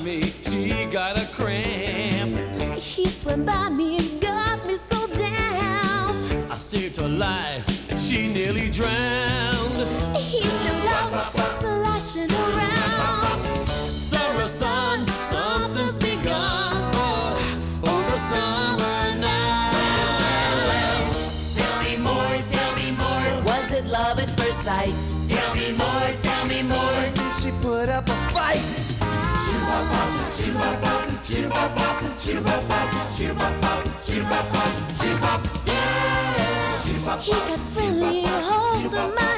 me, she got a cramp. He swam by me and got me so down. I saved her life, she nearly drowned. He shook out, splashing around. Summer sun, something's begun. Oh, the summer night. Tell me more, tell me more. Was it love at first sight? Tell me more, tell me more. Did she put up a fight? Shoot-a-bop, shoot-a-bop, shoot-a-bop, shoot-a-bop, shoot-a-bop, shoot-a-bop, shoot-a-bop, shoot-a-bop. He got friendly, hold of my